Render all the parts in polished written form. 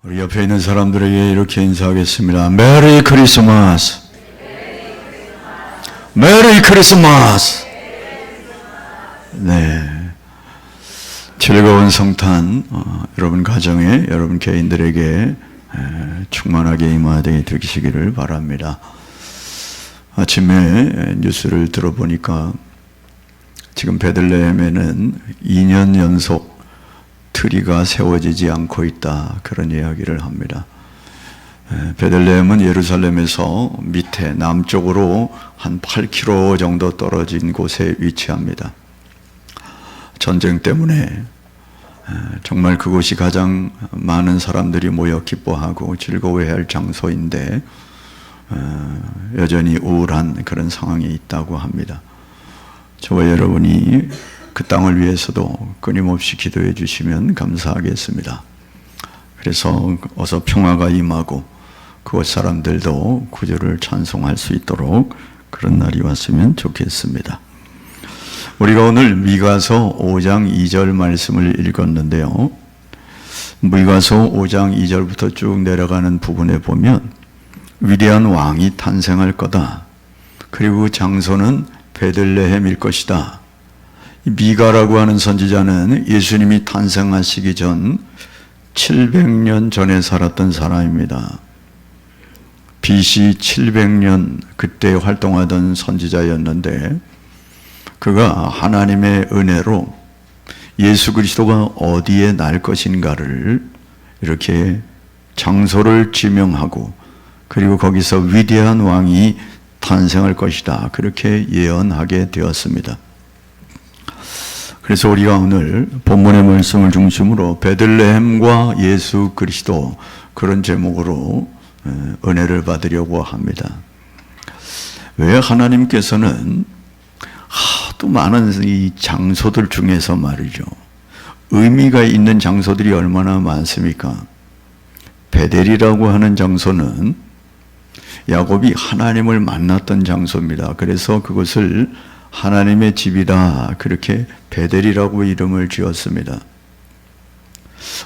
우리 옆에 있는 사람들에게 이렇게 인사하겠습니다. 메리 크리스마스. 메리 크리스마스. 네. 즐거운 성탄 여러분 가정에 여러분 개인들에게 충만하게 임하게 되시기를 바랍니다. 아침에 뉴스를 들어보니까 지금 베들레헴에는 2년 연속 트리가 세워지지 않고 있다, 그런 이야기를 합니다. 베들레헴은 예루살렘에서 밑에 남쪽으로 한 8km 정도 떨어진 곳에 위치합니다. 전쟁 때문에 정말 그곳이 가장 많은 사람들이 모여 기뻐하고 즐거워해야 할 장소인데 여전히 우울한 그런 상황이 있다고 합니다. 저와 여러분이 그 땅을 위해서도 끊임없이 기도해 주시면 감사하겠습니다. 그래서 어서 평화가 임하고 그곳 사람들도 구주를 찬송할 수 있도록 그런 날이 왔으면 좋겠습니다. 우리가 오늘 미가서 5장 2절 말씀을 읽었는데요. 미가서 5장 2절부터 쭉 내려가는 부분에 보면 위대한 왕이 탄생할 거다. 그리고 그 장소는 베들레헴일 것이다. 미가라고 하는 선지자는 예수님이 탄생하시기 전 700년 전에 살았던 사람입니다. BC 700년 그때 활동하던 선지자였는데 그가 하나님의 은혜로 예수 그리스도가 어디에 날 것인가를 이렇게 장소를 지명하고 그리고 거기서 위대한 왕이 탄생할 것이다, 그렇게 예언하게 되었습니다. 그래서 우리가 오늘 본문의 말씀을 중심으로 베들레헴과 예수 그리스도, 그런 제목으로 은혜를 받으려고 합니다. 왜 하나님께서는 하도 많은 이 장소들 중에서 말이죠, 의미가 있는 장소들이 얼마나 많습니까? 베델이라고 하는 장소는 야곱이 하나님을 만났던 장소입니다. 그래서 그것을 하나님의 집이다, 그렇게 베델이라고 이름을 지었습니다.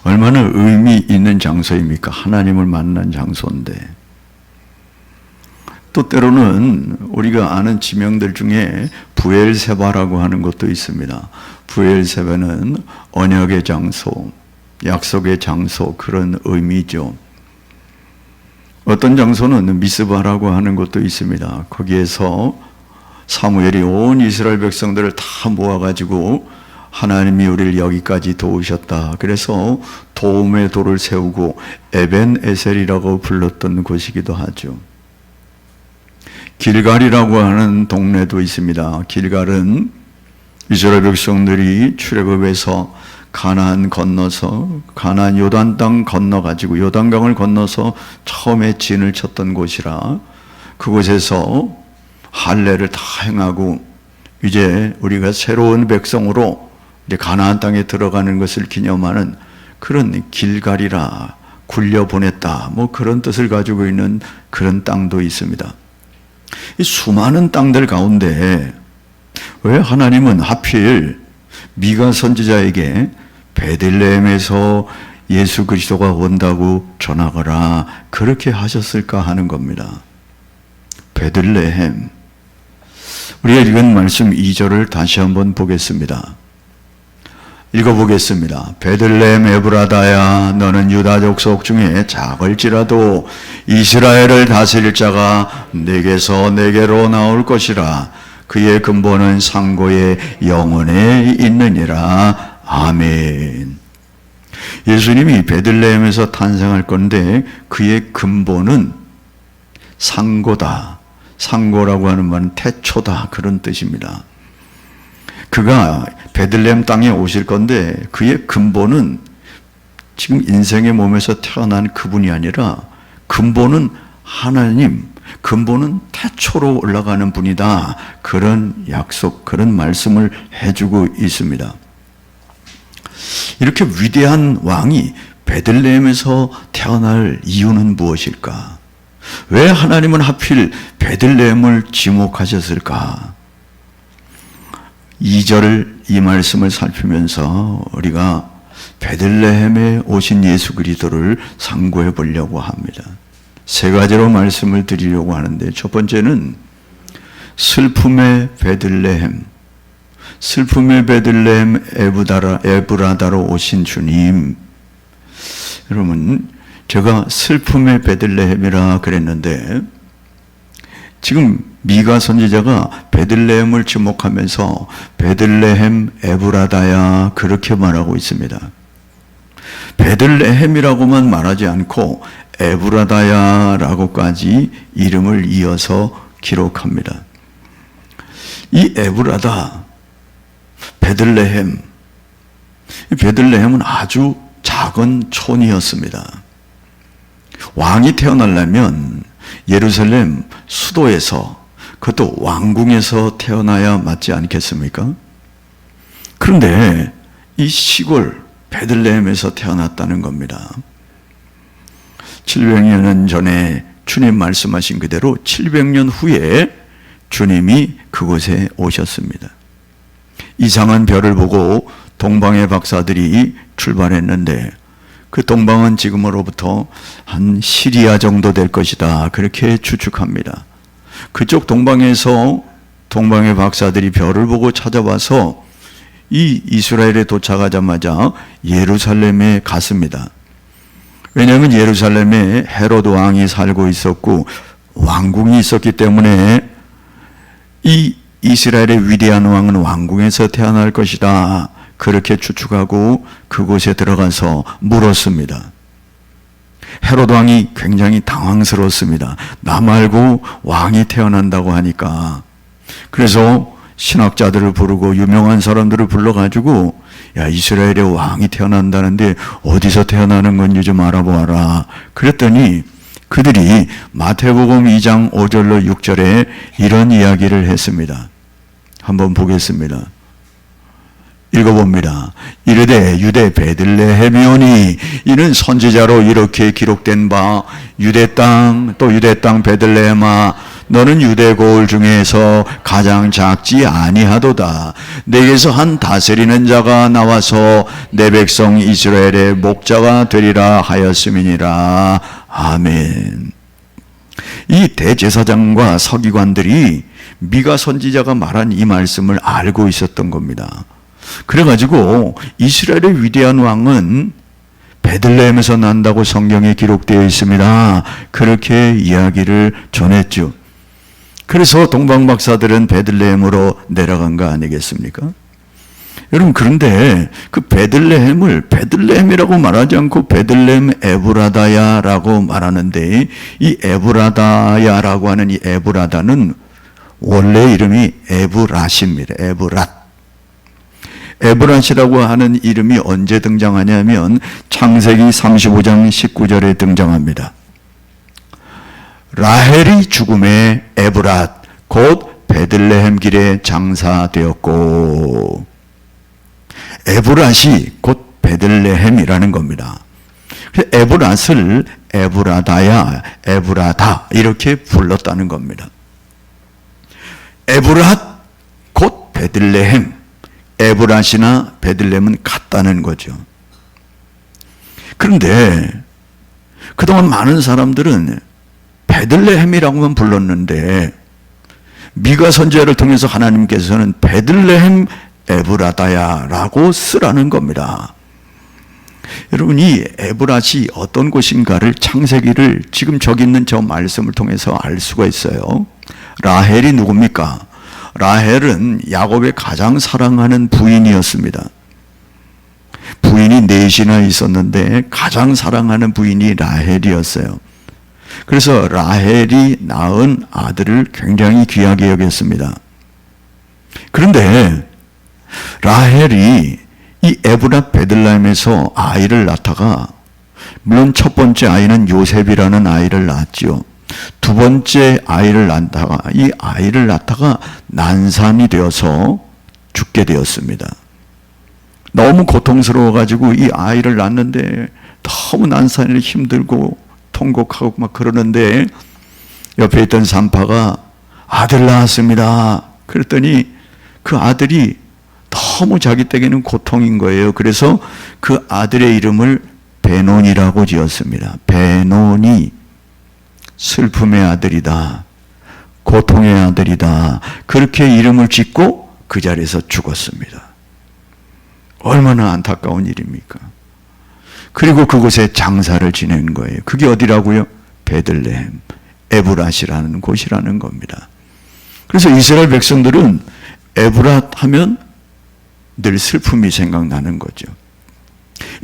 얼마나 의미 있는 장소입니까? 하나님을 만난 장소인데. 또 때로는 우리가 아는 지명들 중에 부엘세바라고 하는 것도 있습니다. 부엘세바는 언약의 장소, 약속의 장소, 그런 의미죠. 어떤 장소는 미스바라고 하는 것도 있습니다. 거기에서 사무엘이 온 이스라엘 백성들을 다 모아가지고 하나님이 우리를 여기까지 도우셨다, 그래서 도움의 돌을 세우고 에벤에셀이라고 불렀던 곳이기도 하죠. 길갈이라고 하는 동네도 있습니다. 길갈은 이스라엘 백성들이 출애굽해서 가나안 건너서 가나안 요단 땅 건너가지고 요단강을 건너서 처음에 진을 쳤던 곳이라 그곳에서 할례를 다 행하고 이제 우리가 새로운 백성으로 이제 가나안 땅에 들어가는 것을 기념하는 그런 길갈이라, 굴려보냈다, 뭐 그런 뜻을 가지고 있는 그런 땅도 있습니다. 이 수많은 땅들 가운데 왜 하나님은 하필 미가 선지자에게 베들레헴에서 예수 그리스도가 온다고 전하거라, 그렇게 하셨을까 하는 겁니다. 베들레헴. 우리가 읽은 말씀 2절을 다시 한번 보겠습니다. 읽어보겠습니다. 베들레헴 에브라다야, 너는 유다 족속 중에 작을지라도 이스라엘을 다스릴 자가 내게서 내게로 나올 것이라. 그의 근본은 상고의 영원에 있느니라. 아멘. 예수님이 베들레헴에서 탄생할 건데 그의 근본은 상고다. 상고라고 하는 말은 태초다, 그런 뜻입니다. 그가 베들레헴 땅에 오실 건데 그의 근본은 지금 인생의 몸에서 태어난 그분이 아니라 근본은 하나님, 근본은 태초로 올라가는 분이다, 그런 약속, 그런 말씀을 해주고 있습니다. 이렇게 위대한 왕이 베들레헴에서 태어날 이유는 무엇일까? 왜 하나님은 하필 베들레헴을 지목하셨을까? 2절 이 말씀을 살피면서 우리가 베들레헴에 오신 예수 그리스도를 상고해 보려고 합니다. 세 가지로 말씀을 드리려고 하는데, 첫 번째는 슬픔의 베들레헴, 슬픔의 베들레헴 에브라다로 오신 주님. 여러분, 제가 슬픔의 베들레헴이라 그랬는데, 지금 미가 선지자가 베들레헴을 지목하면서 베들레헴 에브라다야 그렇게 말하고 있습니다. 베들레헴이라고만 말하지 않고 에브라다야라고까지 이름을 이어서 기록합니다. 이 에브라다, 베들레헴, 베들레헴은 아주 작은 촌이었습니다. 왕이 태어나려면 예루살렘 수도에서, 그것도 왕궁에서 태어나야 맞지 않겠습니까? 그런데 이 시골 베들레헴에서 태어났다는 겁니다. 700년 전에 주님 말씀하신 그대로 700년 후에 주님이 그곳에 오셨습니다. 이상한 별을 보고 동방의 박사들이 출발했는데, 그 동방은 지금으로부터 한 시리아 정도 될 것이다, 그렇게 추측합니다. 그쪽 동방에서 동방의 박사들이 별을 보고 찾아와서 이 이스라엘에 도착하자마자 예루살렘에 갔습니다. 왜냐하면 예루살렘에 헤로드 왕이 살고 있었고 왕궁이 있었기 때문에 이 이스라엘의 위대한 왕은 왕궁에서 태어날 것이다, 그렇게 추측하고 그곳에 들어가서 물었습니다. 헤로드 왕이 굉장히 당황스러웠습니다. 나 말고 왕이 태어난다고 하니까. 그래서 신학자들을 부르고 유명한 사람들을 불러가지고, 야, 이스라엘의 왕이 태어난다는데 어디서 태어나는 건지 좀 알아보아라. 그랬더니 그들이 마태복음 2장 5절로 6절에 이런 이야기를 했습니다. 한번 보겠습니다. 읽어봅니다. 이르되 유대 베들레헴이오니, 이는 선지자로 이렇게 기록된 바, 유대 땅, 또 유대 땅 베들레헴아, 너는 유대 고을 중에서 가장 작지 아니하도다. 내게서 한 다스리는 자가 나와서 내 백성 이스라엘의 목자가 되리라 하였음이니라. 아멘. 이 대제사장과 서기관들이 미가 선지자가 말한 이 말씀을 알고 있었던 겁니다. 그래가지고 이스라엘의 위대한 왕은 베들레헴에서 난다고 성경에 기록되어 있습니다, 그렇게 이야기를 전했죠. 그래서 동방박사들은 베들레헴으로 내려간 거 아니겠습니까? 여러분, 그런데 그 베들레헴을 베들레헴이라고 말하지 않고 베들레헴 에브라다야라고 말하는데, 이 에브라다야라고 하는 이 에브라다는 원래 이름이 에브랏입니다. 에브랏. 에브랏이라고 하는 이름이 언제 등장하냐면 창세기 35장 19절에 등장합니다. 라헬이 죽음에 에브랏 곧 베들레헴 길에 장사되었고, 에브랏이 곧 베들레헴이라는 겁니다. 에브랏을 에브라다야, 에브라다 이렇게 불렀다는 겁니다. 에브랏 곧 베들레헴, 에브랏이나 베들레헴은 같다는 거죠. 그런데 그동안 많은 사람들은 베들레헴이라고만 불렀는데, 미가 선지자를 통해서 하나님께서는 베들레헴 에브라다야라고 쓰라는 겁니다. 여러분, 이 에브랏이 어떤 곳인가를, 창세기를 지금 저기 있는 저 말씀을 통해서 알 수가 있어요. 라헬이 누굽니까? 라헬은 야곱의 가장 사랑하는 부인이었습니다. 부인이 넷이나 있었는데 가장 사랑하는 부인이 라헬이었어요. 그래서 라헬이 낳은 아들을 굉장히 귀하게 여겼습니다. 그런데 라헬이 이 에브랏 베들레헴에서 아이를 낳다가, 물론 첫 번째 아이는 요셉이라는 아이를 낳았죠. 두 번째 아이를 낳다가, 이 아이를 낳다가 난산이 되어서 죽게 되었습니다. 너무 고통스러워가지고 이 아이를 낳는데 너무 난산이 힘들고 통곡하고 막 그러는데, 옆에 있던 산파가 아들 낳았습니다. 그랬더니 그 아들이 너무 자기 댁에는 고통인 거예요. 그래서 그 아들의 이름을 베논이라고 지었습니다. 베논이 슬픔의 아들이다, 고통의 아들이다, 그렇게 이름을 짓고 그 자리에서 죽었습니다. 얼마나 안타까운 일입니까? 그리고 그곳에 장사를 지낸 거예요. 그게 어디라고요? 베들레헴, 에브랏이라는 곳이라는 겁니다. 그래서 이스라엘 백성들은 에브랏 하면 늘 슬픔이 생각나는 거죠.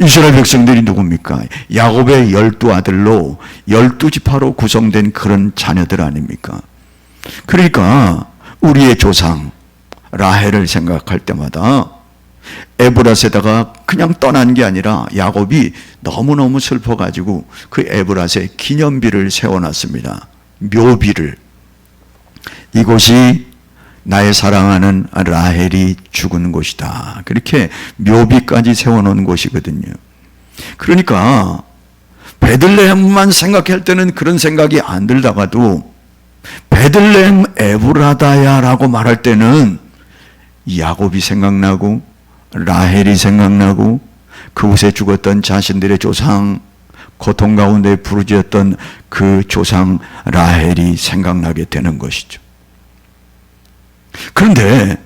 이스라엘 백성들이 누굽니까? 야곱의 12아들로 12지파로 구성된 그런 자녀들 아닙니까? 그러니까 우리의 조상 라헬을 생각할 때마다 에브랏에다가 그냥 떠난 게 아니라 야곱이 너무너무 슬퍼가지고 그 에브랏에 기념비를 세워놨습니다. 묘비를. 이곳이 나의 사랑하는 라헬이 죽은 곳이다. 그렇게 묘비까지 세워놓은 곳이거든요. 그러니까 베들레헴만 생각할 때는 그런 생각이 안 들다가도 베들레헴 에브라다야라고 말할 때는 야곱이 생각나고 라헬이 생각나고 그곳에 죽었던 자신들의 조상, 고통 가운데 부르짖었던 그 조상 라헬이 생각나게 되는 것이죠. 그런데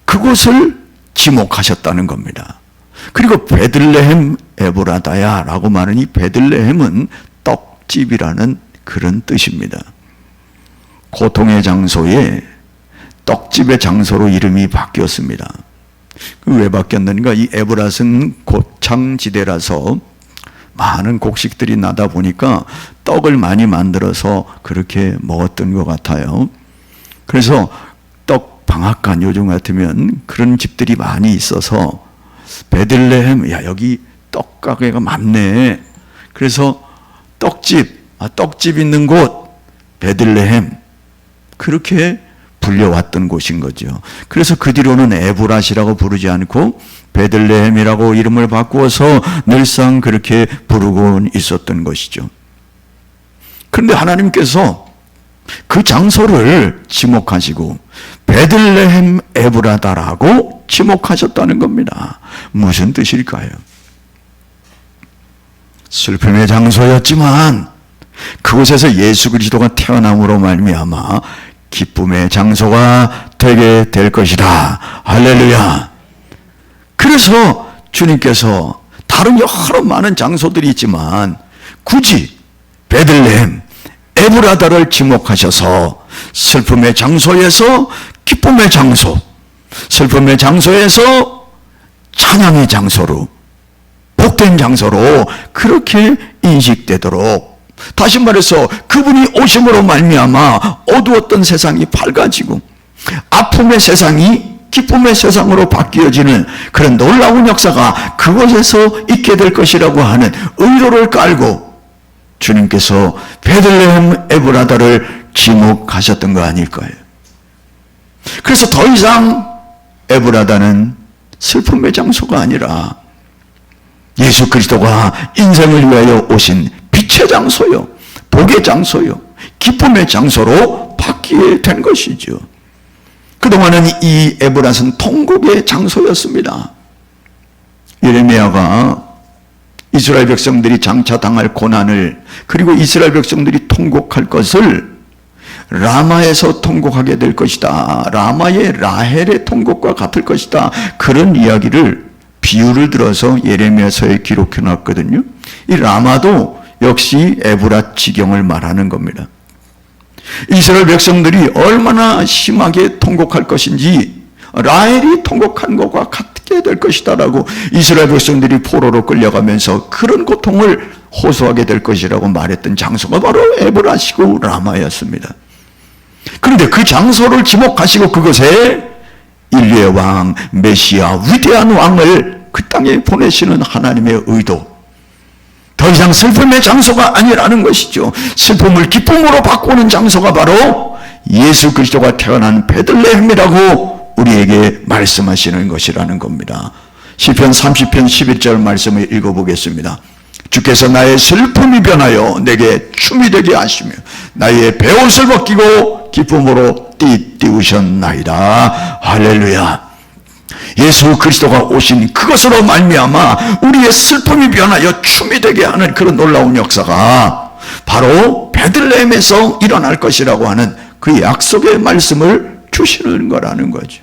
그곳을 지목하셨다는 겁니다. 그리고 베들레헴 에브라다야라고 말하는 이 베들레헴은 떡집이라는 그런 뜻입니다. 고통의 장소에 떡집의 장소로 이름이 바뀌었습니다. 왜 바뀌었는가? 이 에브랏은 고창지대라서 많은 곡식들이 나다 보니까 떡을 많이 만들어서 그렇게 먹었던 것 같아요. 그래서 떡 방앗간 요즘 같으면 그런 집들이 많이 있어서 베들레헴, 야 여기 떡 가게가 많네. 그래서 떡집 있는 곳 베들레헴, 그렇게 불려왔던 곳인 거죠. 그래서 그 뒤로는 에브랏이라고 부르지 않고 베들레헴이라고 이름을 바꾸어서 늘상 그렇게 부르고 있었던 것이죠. 그런데 하나님께서 그 장소를 지목하시고 베들레헴 에브라다라고 지목하셨다는 겁니다. 무슨 뜻일까요? 슬픔의 장소였지만 그곳에서 예수 그리스도가 태어남으로 말미암아 기쁨의 장소가 되게 될 것이다. 할렐루야. 그래서 주님께서 다른 여러 많은 장소들이 있지만 굳이 베들레헴 에브라다를 지목하셔서 슬픔의 장소에서 기쁨의 장소, 슬픔의 장소에서 찬양의 장소로, 복된 장소로 그렇게 인식되도록, 다시 말해서 그분이 오심으로 말미암아 어두웠던 세상이 밝아지고 아픔의 세상이 기쁨의 세상으로 바뀌어지는 그런 놀라운 역사가 그곳에서 있게 될 것이라고 하는 의로를 깔고 주님께서 베들레헴 에브라다를 지목하셨던 거 아닐까요? 그래서 더 이상 에브라다는 슬픔의 장소가 아니라 예수 그리스도가 인생을 위하여 오신 빛의 장소요, 복의 장소요, 기쁨의 장소로 바뀌게 된 것이죠. 그동안은 이 에브랏은 통곡의 장소였습니다. 예레미야가 이스라엘 백성들이 장차 당할 고난을, 그리고 이스라엘 백성들이 통곡할 것을 라마에서 통곡하게 될 것이다, 라마의 라헬의 통곡과 같을 것이다, 그런 이야기를 비유를 들어서 예레미야서에 기록해 놨거든요. 이 라마도 역시 에브랏 지경을 말하는 겁니다. 이스라엘 백성들이 얼마나 심하게 통곡할 것인지 라헬이 통곡한 것과 같게 될 것이다라고 이스라엘 백성들이 포로로 끌려가면서 그런 고통을 호소하게 될 것이라고 말했던 장소가 바로 에브랏이고 라마였습니다. 그런데 그 장소를 지목하시고 그곳에 인류의 왕 메시아, 위대한 왕을 그 땅에 보내시는 하나님의 의도, 더 이상 슬픔의 장소가 아니라는 것이죠. 슬픔을 기쁨으로 바꾸는 장소가 바로 예수 그리스도가 태어난 베들레헴이라고 우리에게 말씀하시는 것이라는 겁니다. 시편 30편 11절 말씀을 읽어보겠습니다. 주께서 나의 슬픔이 변하여 내게 춤이 되게 하시며 나의 베옷을 벗기고 기쁨으로 띠우셨나이다. 할렐루야. 예수 그리스도가 오신 그것으로 말미암아 우리의 슬픔이 변하여 춤이 되게 하는 그런 놀라운 역사가 바로 베들레헴에서 일어날 것이라고 하는 그 약속의 말씀을 주시는 거라는 거죠.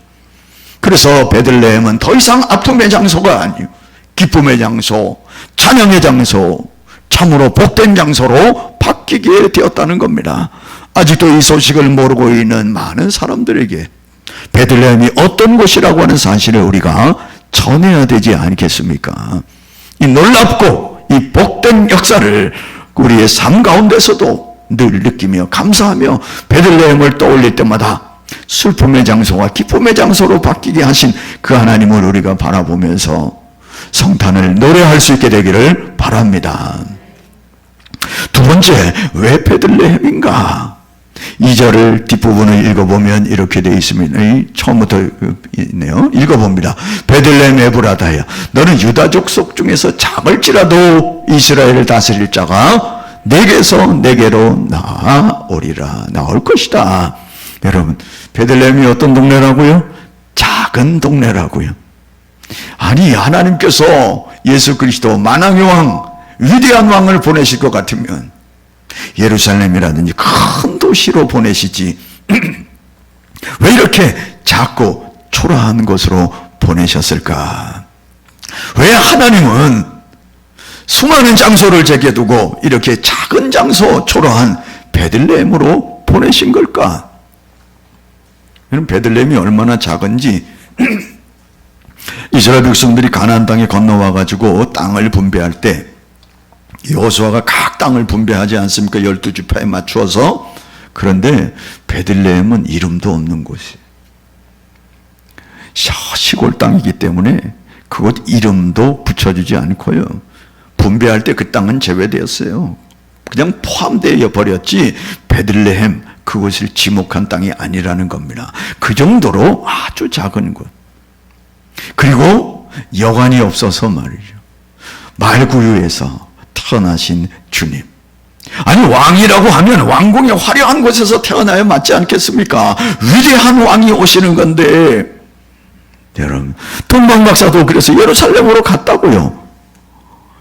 그래서 베들레헴은 더 이상 아픔의 장소가 아니요, 기쁨의 장소, 찬양의 장소, 참으로 복된 장소로 바뀌게 되었다는 겁니다. 아직도 이 소식을 모르고 있는 많은 사람들에게 베들레헴이 어떤 곳이라고 하는 사실을 우리가 전해야 되지 않겠습니까? 이 놀랍고 이 복된 역사를 우리의 삶 가운데서도 늘 느끼며 감사하며 베들레헴을 떠올릴 때마다 슬픔의 장소와 기쁨의 장소로 바뀌게 하신 그 하나님을 우리가 바라보면서 성탄을 노래할 수 있게 되기를 바랍니다. 두 번째, 왜 베들레헴인가? 2절을 뒷부분을 읽어보면 이렇게 되어 있습니다. 처음부터 있네요. 읽어봅니다. 베들레헴 에브라다야, 너는 유다 족속 중에서 작을지라도 이스라엘을 다스릴 자가 내게서 내게로 나올 것이다. 여러분, 베들레헴이 어떤 동네라고요? 작은 동네라고요. 아니, 하나님께서 예수 그리스도 만왕의 왕, 위대한 왕을 보내실 것 같으면 예루살렘이라든지 큰 도시로 보내시지 왜 이렇게 작고 초라한 곳으로 보내셨을까? 왜 하나님은 수많은 장소를 제게두고 이렇게 작은 장소, 초라한 베들레헴으로 보내신 걸까? 베들레헴이 얼마나 작은지 이스라엘 백성들이 가나안 땅에 건너와 가지고 땅을 분배할 때 여호수아가 각 땅을 분배하지 않습니까? 12지파에 맞추어서. 그런데 베들레헴은 이름도 없는 곳이에요. 시골 땅이기 때문에 그곳 이름도 붙여주지 않고요, 분배할 때 그 땅은 제외되었어요. 그냥 포함되어 버렸지 베들레헴 그곳을 지목한 땅이 아니라는 겁니다. 그 정도로 아주 작은 곳. 그리고 여관이 없어서 말이죠, 말구유에서 태어나신 주님. 아니, 왕이라고 하면 왕궁의 화려한 곳에서 태어나야 맞지 않겠습니까? 위대한 왕이 오시는 건데, 여러분, 동방박사도 그래서 예루살렘으로 갔다고요.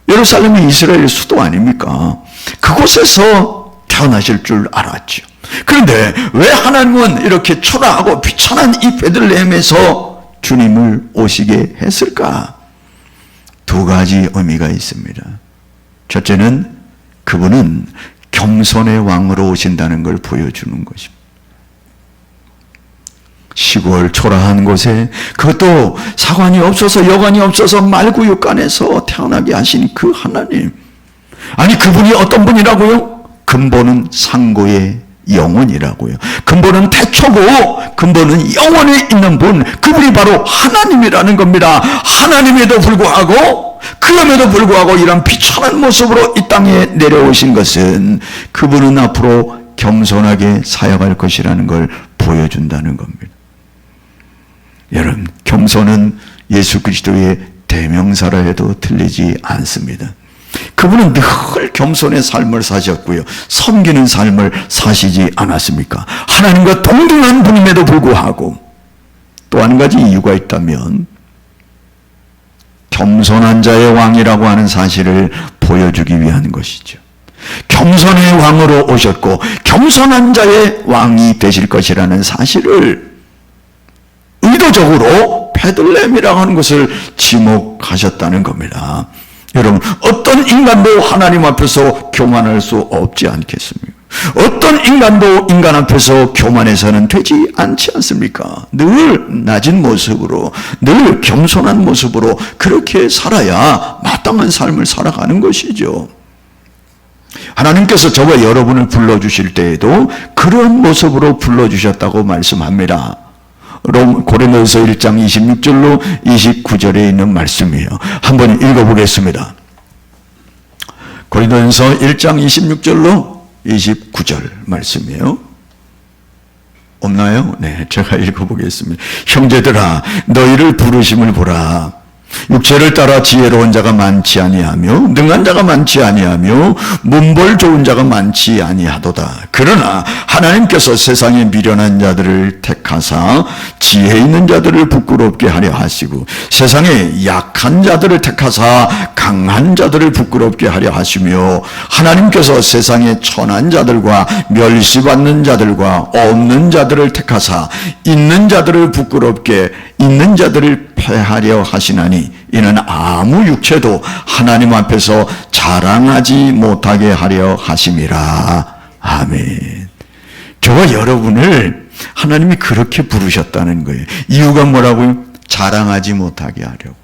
예루살렘이 이스라엘 수도 아닙니까? 그곳에서 태어나실 줄 알았죠. 그런데 왜 하나님은 이렇게 초라하고 비천한 이 베들레헴에서 주님을 오시게 했을까? 두 가지 의미가 있습니다. 첫째는 그분은 겸손의 왕으로 오신다는 걸 보여주는 것입니다. 시골 초라한 곳에, 그것도 사관이 없어서 여관이 없어서 말구육간에서 태어나게 하신 그 하나님. 아니, 그분이 어떤 분이라고요? 근본은 상고의 영원이라고요. 근본은 태초고 근본은 영원에 있는 분, 그분이 바로 하나님이라는 겁니다. 하나님에도 불구하고, 그럼에도 불구하고 이런 비천한 모습으로 이 땅에 내려오신 것은 그분은 앞으로 겸손하게 사역할 것이라는 걸 보여준다는 겁니다. 여러분, 겸손은 예수 그리스도의 대명사라 해도 틀리지 않습니다. 그분은 늘 겸손의 삶을 사셨고요, 섬기는 삶을 사시지 않았습니까? 하나님과 동등한 분임에도 불구하고 또 한 가지 이유가 있다면 겸손한 자의 왕이라고 하는 사실을 보여주기 위한 것이죠. 겸손의 왕으로 오셨고 겸손한 자의 왕이 되실 것이라는 사실을 의도적으로 베들레헴이라고 하는 것을 지목하셨다는 겁니다. 여러분, 어떤 인간도 하나님 앞에서 교만할 수 없지 않겠습니까? 어떤 인간도 인간 앞에서 교만해서는 되지 않지 않습니까? 늘 낮은 모습으로, 늘 겸손한 모습으로 그렇게 살아야 마땅한 삶을 살아가는 것이죠. 하나님께서 저와 여러분을 불러주실 때에도 그런 모습으로 불러주셨다고 말씀합니다. 고린도서 1장 26절로 29절에 있는 말씀이에요. 한번 읽어보겠습니다. 고린도서 1장 26절로 29절 말씀이에요. 없나요? 네, 제가 읽어보겠습니다. 형제들아, 너희를 부르심을 보라. 육체를 따라 지혜로운 자가 많지 아니하며 능한 자가 많지 아니하며 문벌 좋은 자가 많지 아니하도다. 그러나 하나님께서 세상에 미련한 자들을 택하사 지혜 있는 자들을 부끄럽게 하려 하시고 세상에 약한 자들을 택하사 강한 자들을 부끄럽게 하려 하시며 하나님께서 세상에 천한 자들과 멸시받는 자들과 없는 자들을 택하사 있는 자들을 부끄럽게 있는 자들을 패하려 하시나니 이는 아무 육체도 하나님 앞에서 자랑하지 못하게 하려 하심이라. 아멘. 저와 여러분을 하나님이 그렇게 부르셨다는 거예요. 이유가 뭐라고요? 자랑하지 못하게 하려고.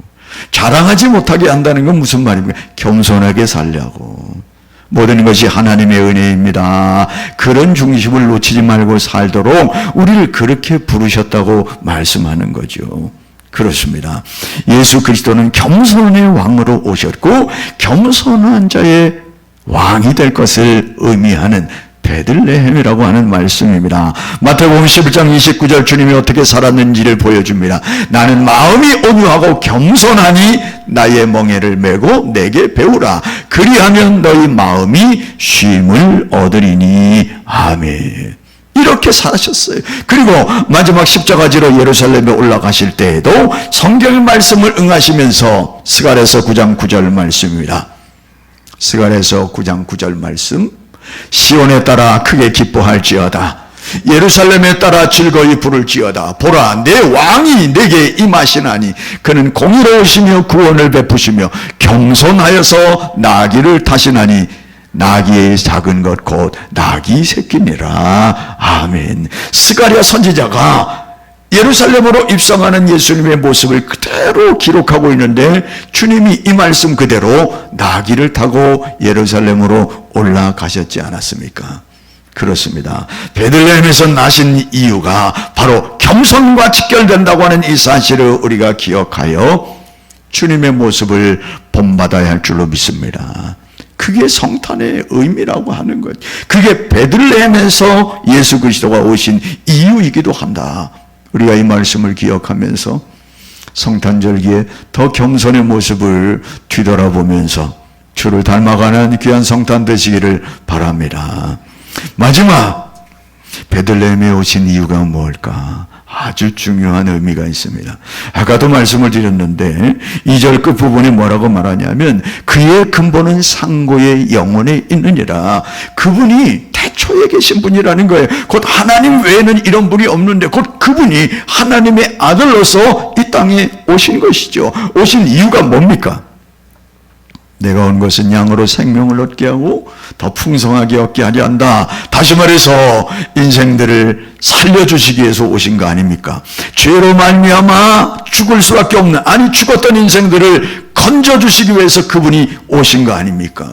자랑하지 못하게 한다는 건 무슨 말입니까? 겸손하게 살려고. 모든 것이 하나님의 은혜입니다. 그런 중심을 놓치지 말고 살도록 우리를 그렇게 부르셨다고 말씀하는 거죠. 그렇습니다. 예수 그리스도는 겸손의 왕으로 오셨고 겸손한 자의 왕이 될 것을 의미하는 베들레헴이라고 하는 말씀입니다. 마태복음 11장 29절 주님이 어떻게 살았는지를 보여줍니다. 나는 마음이 온유하고 겸손하니 나의 멍에를 메고 내게 배우라. 그리하면 너희 마음이 쉼을 얻으리니. 아멘. 이렇게 사셨어요. 그리고 마지막 십자가지로 예루살렘에 올라가실 때에도 성경의 말씀을 응하시면서 스가랴서 9장 9절 말씀입니다. 스가랴서 9장 9절 말씀. 시온에 따라 크게 기뻐할지어다. 예루살렘에 따라 즐거이 부를지어다. 보라, 내 왕이 내게 임하시나니 그는 공의로우시며 구원을 베푸시며 겸손하여서 나귀를 타시나니 나귀의 작은 것 곧 나귀 새끼니라. 아멘. 스가랴 선지자가 예루살렘으로 입성하는 예수님의 모습을 그대로 기록하고 있는데 주님이 이 말씀 그대로 나귀를 타고 예루살렘으로 올라가셨지 않았습니까? 그렇습니다. 베들레헴에서 나신 이유가 바로 겸손과 직결된다고 하는 이 사실을 우리가 기억하여 주님의 모습을 본받아야 할 줄로 믿습니다. 그게 성탄의 의미라고 하는 것. 그게 베들레헴에서 예수 그리스도가 오신 이유이기도 한다. 우리가 이 말씀을 기억하면서 성탄절기에 더 겸손의 모습을 뒤돌아보면서 주를 닮아가는 귀한 성탄 되시기를 바랍니다. 마지막, 베들레헴에 오신 이유가 뭘까? 아주 중요한 의미가 있습니다. 아까도 말씀을 드렸는데 2절 끝부분에 뭐라고 말하냐면 그의 근본은 상고의 영혼에 있느니라. 그분이 태초에 계신 분이라는 거예요. 곧 하나님 외에는 이런 분이 없는데 곧 그분이 하나님의 아들로서 이 땅에 오신 것이죠. 오신 이유가 뭡니까? 내가 온 것은 양으로 생명을 얻게 하고 더 풍성하게 얻게 하려 한다. 다시 말해서 인생들을 살려주시기 위해서 오신 거 아닙니까? 죄로 말미암아 죽을 수밖에 없는, 아니 죽었던 인생들을 건져주시기 위해서 그분이 오신 거 아닙니까?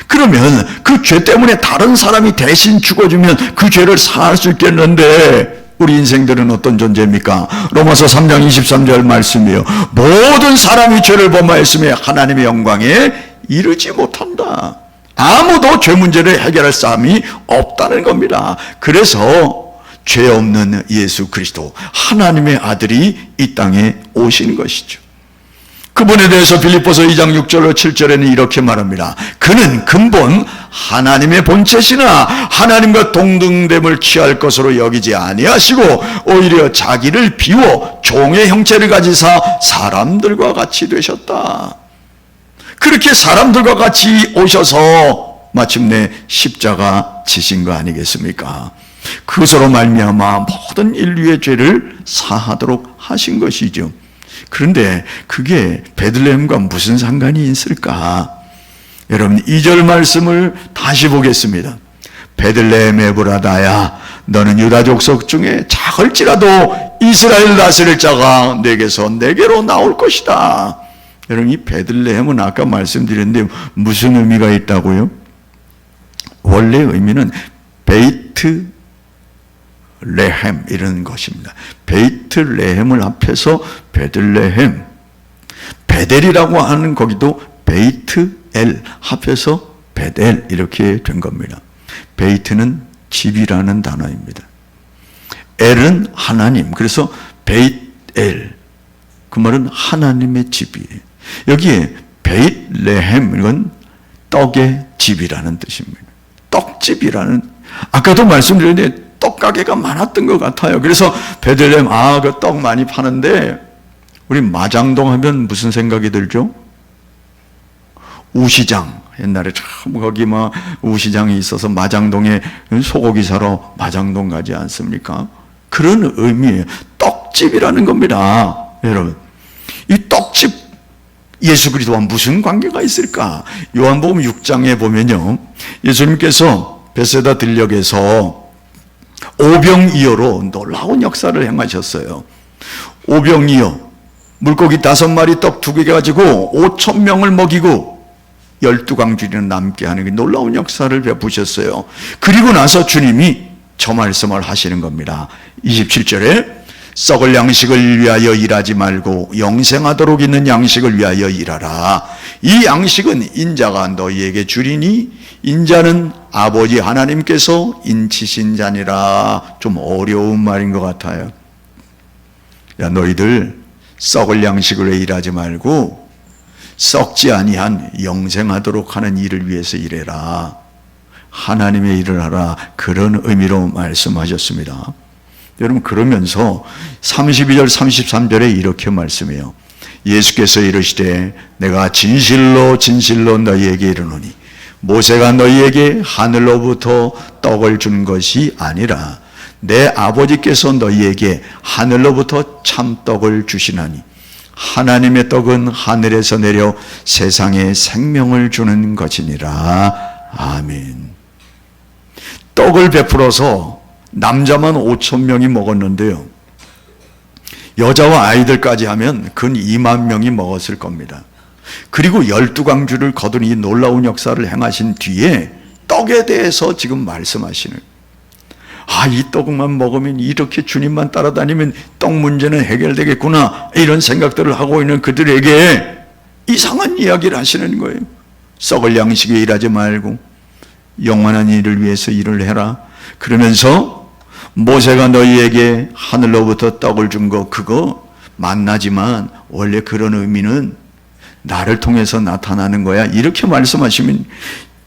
그러면 그 죄 때문에 다른 사람이 대신 죽어주면 그 죄를 사할 수 있겠는데 우리 인생들은 어떤 존재입니까? 로마서 3장 23절 말씀이에요. 모든 사람이 죄를 범하였으며 하나님의 영광에 이르지 못한다. 아무도 죄 문제를 해결할 사람이 없다는 겁니다. 그래서 죄 없는 예수 그리스도 하나님의 아들이 이 땅에 오신 것이죠. 그분에 대해서 빌립보서 2장 6절로 7절에는 이렇게 말합니다. 그는 근본 하나님의 본체시나 하나님과 동등됨을 취할 것으로 여기지 아니하시고 오히려 자기를 비워 종의 형체를 가지사 사람들과 같이 되셨다. 그렇게 사람들과 같이 오셔서 마침내 십자가 지신 거 아니겠습니까? 그것으로 말미암아 모든 인류의 죄를 사하도록 하신 것이죠. 그런데 그게 베들레헴과 무슨 상관이 있을까? 여러분 2절 말씀을 다시 보겠습니다. 베들레헴 에브라다야 너는 유다 족속 중에 작을지라도 이스라엘 다스릴 자가 내게서 내게로 나올 것이다. 여러분 이 베들레헴은 아까 말씀드렸는데 무슨 의미가 있다고요? 원래 의미는 베이트 레헴 이런 것입니다. 베이트레헴을 합해서 베들레헴, 베델이라고 하는 거기도 베이트엘 합해서 베델 이렇게 된 겁니다. 베이트는 집이라는 단어입니다. 엘은 하나님, 그래서 베이트엘 그 말은 하나님의 집이에요. 여기에 베이트레헴, 이건 떡의 집이라는 뜻입니다. 떡집이라는, 아까도 말씀드렸는데 떡가게가 많았던 것 같아요. 그래서 베들레헴, 그 떡 많이 파는데, 우리 마장동 하면 무슨 생각이 들죠? 우시장. 옛날에 참 거기 우시장이 있어서 마장동에 소고기 사러 마장동 가지 않습니까? 그런 의미예요. 떡집이라는 겁니다. 여러분, 이 떡집 예수 그리스도와 무슨 관계가 있을까? 요한복음 6장에 보면요, 예수님께서 베세다 들녘에서 오병이어로 놀라운 역사를 행하셨어요. 오병이어, 물고기 5마리 떡 2개 가지고 5,000명을 먹이고 12광주리는 남게 하는 놀라운 역사를 베푸셨어요. 그리고 나서 주님이 저 말씀을 하시는 겁니다. 27절에 썩을 양식을 위하여 일하지 말고 영생하도록 있는 양식을 위하여 일하라. 이 양식은 인자가 너희에게 주리니 인자는 아버지 하나님께서 인치신 자니라. 좀 어려운 말인 것 같아요. 야, 너희들 썩을 양식을 일하지 말고 썩지 아니한 영생하도록 하는 일을 위해서 일해라. 하나님의 일을 하라. 그런 의미로 말씀하셨습니다. 여러분, 그러면서 32절 33절에 이렇게 말씀해요. 예수께서 이르시되 내가 진실로 진실로 너희에게 이르노니 모세가 너희에게 하늘로부터 떡을 준 것이 아니라 내 아버지께서 너희에게 하늘로부터 참떡을 주시나니 하나님의 떡은 하늘에서 내려 세상에 생명을 주는 것이니라. 아멘. 떡을 베풀어서 남자만 5,000명이 먹었는데요, 여자와 아이들까지 하면 근 2만 명이 먹었을 겁니다. 그리고 12광주를 거둔 이 놀라운 역사를 행하신 뒤에 떡에 대해서 지금 말씀하시는, 이 떡만 먹으면, 이렇게 주님만 따라다니면 떡 문제는 해결되겠구나, 이런 생각들을 하고 있는 그들에게 이상한 이야기를 하시는 거예요. 썩을 양식에 일하지 말고 영원한 일을 위해서 일을 해라. 그러면서 모세가 너희에게 하늘로부터 떡을 준 거, 그거 만나지만 원래 그런 의미는 나를 통해서 나타나는 거야, 이렇게 말씀하시면,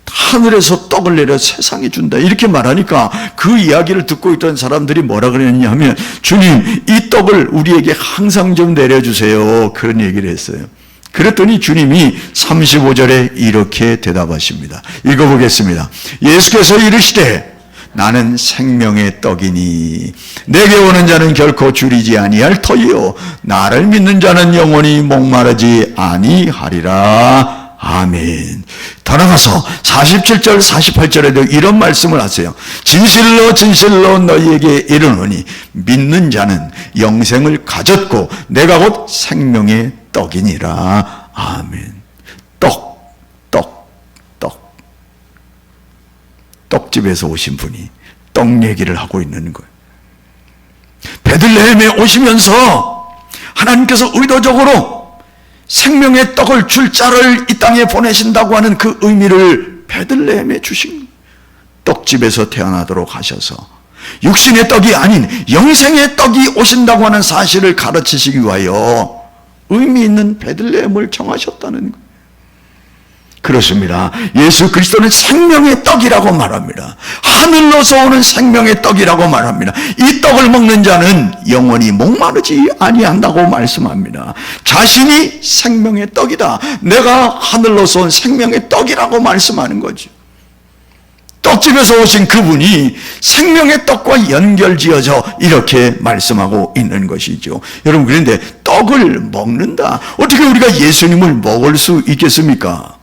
하늘에서 떡을 내려 세상에 준다 이렇게 말하니까 그 이야기를 듣고 있던 사람들이 뭐라 그랬냐 하면, 주님, 이 떡을 우리에게 항상 좀 내려주세요, 그런 얘기를 했어요. 그랬더니 주님이 35절에 이렇게 대답하십니다. 읽어보겠습니다. 예수께서 이르시되 나는 생명의 떡이니 내게 오는 자는 결코 줄이지 아니할 터이요 나를 믿는 자는 영원히 목마르지 아니하리라. 아멘. 더 나가서 47절 48절에도 이런 말씀을 하세요. 진실로 진실로 너희에게 이르노니 믿는 자는 영생을 가졌고 내가 곧 생명의 떡이니라. 아멘. 떡집에서 오신 분이 떡 얘기를 하고 있는 거예요. 베들레헴에 오시면서 하나님께서 의도적으로 생명의 떡을 줄 자를 이 땅에 보내신다고 하는 그 의미를 베들레헴에 주신, 떡집에서 태어나도록 하셔서 육신의 떡이 아닌 영생의 떡이 오신다고 하는 사실을 가르치시기 위하여 의미 있는 베들레헴을 정하셨다는 거예요. 그렇습니다. 예수 그리스도는 생명의 떡이라고 말합니다. 하늘로서 오는 생명의 떡이라고 말합니다. 이 떡을 먹는 자는 영원히 목마르지 아니한다고 말씀합니다. 자신이 생명의 떡이다, 내가 하늘로서 온 생명의 떡이라고 말씀하는 거죠. 떡집에서 오신 그분이 생명의 떡과 연결지어져 이렇게 말씀하고 있는 것이죠. 여러분, 그런데 떡을 먹는다, 어떻게 우리가 예수님을 먹을 수 있겠습니까?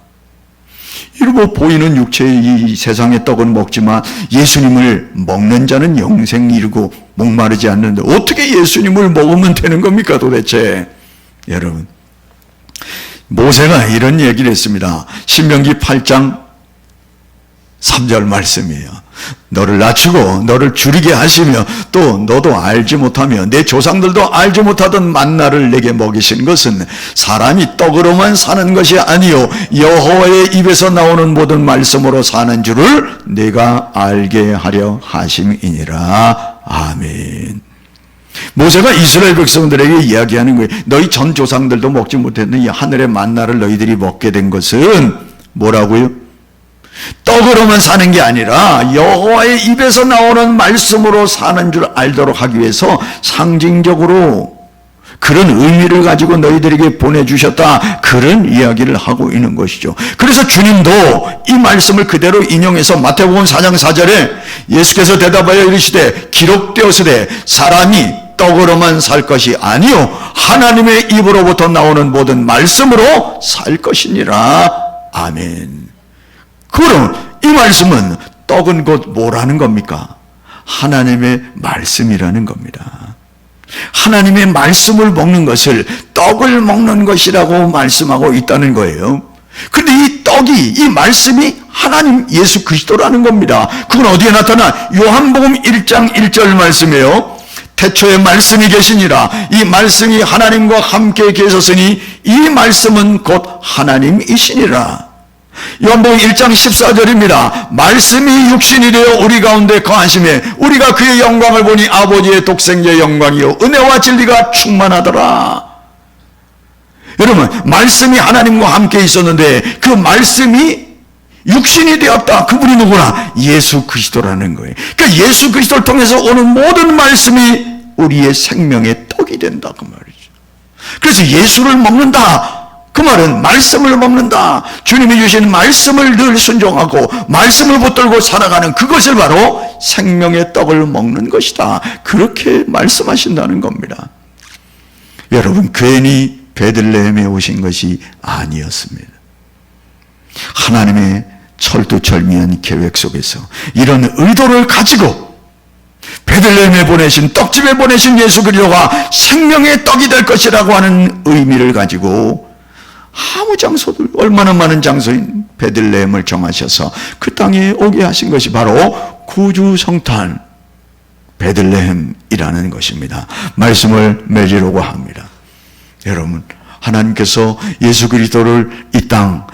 이러고 보이는 육체의 이 세상의 떡은 먹지만 예수님을 먹는 자는 영생 이루고 목마르지 않는데 어떻게 예수님을 먹으면 되는 겁니까 도대체? 여러분, 모세가 이런 얘기를 했습니다. 신명기 8장 3절 말씀이에요. 너를 낮추고 너를 줄이게 하시며 또 너도 알지 못하며 내 조상들도 알지 못하던 만나를 내게 먹이신 것은 사람이 떡으로만 사는 것이 아니요 여호와의 입에서 나오는 모든 말씀으로 사는 줄을 내가 알게 하려 하심이니라. 아멘. 모세가 이스라엘 백성들에게 이야기하는 거예요. 너희 전 조상들도 먹지 못했는 이 하늘의 만나를 너희들이 먹게 된 것은 뭐라고요? 떡으로만 사는 게 아니라 여호와의 입에서 나오는 말씀으로 사는 줄 알도록 하기 위해서 상징적으로 그런 의미를 가지고 너희들에게 보내주셨다, 그런 이야기를 하고 있는 것이죠. 그래서 주님도 이 말씀을 그대로 인용해서 마태복음 4장 4절에 예수께서 대답하여 이르시되 기록되었으되 사람이 떡으로만 살 것이 아니요 하나님의 입으로부터 나오는 모든 말씀으로 살 것이니라. 아멘. 그럼 이 말씀은 떡은 곧 뭐라는 겁니까? 하나님의 말씀이라는 겁니다. 하나님의 말씀을 먹는 것을 떡을 먹는 것이라고 말씀하고 있다는 거예요. 그런데 이 떡이, 이 말씀이 하나님 예수 그리스도라는 겁니다. 그건 어디에 나타나? 요한복음 1장 1절 말씀이에요. 태초에 말씀이 계시니라. 이 말씀이 하나님과 함께 계셨으니 이 말씀은 곧 하나님이시니라. 요한복음 1장 14절입니다. 말씀이 육신이 되어 우리 가운데 거하심에 우리가 그의 영광을 보니 아버지의 독생자의 영광이요 은혜와 진리가 충만하더라. 여러분, 말씀이 하나님과 함께 있었는데 그 말씀이 육신이 되었다. 그분이 누구나? 예수 그리스도라는 거예요. 그러니까 예수 그리스도를 통해서 오는 모든 말씀이 우리의 생명의 떡이 된다, 그 말이죠. 그래서 예수를 먹는다, 그 말은 말씀을 먹는다, 주님이 주신 말씀을 늘 순종하고 말씀을 붙들고 살아가는 그것을 바로 생명의 떡을 먹는 것이다, 그렇게 말씀하신다는 겁니다. 여러분, 괜히 베들레헴에 오신 것이 아니었습니다. 하나님의 철두철미한 계획 속에서 이런 의도를 가지고 베들레헴에 보내신, 떡집에 보내신 예수 그리스도가 생명의 떡이 될 것이라고 하는 의미를 가지고 아무 장소들, 얼마나 많은 장소인 베들레헴을 정하셔서 그 땅에 오게 하신 것이 바로 구주 성탄 베들레헴이라는 것입니다. 말씀을 맺으려고 합니다. 여러분, 하나님께서 예수 그리스도를 이 땅,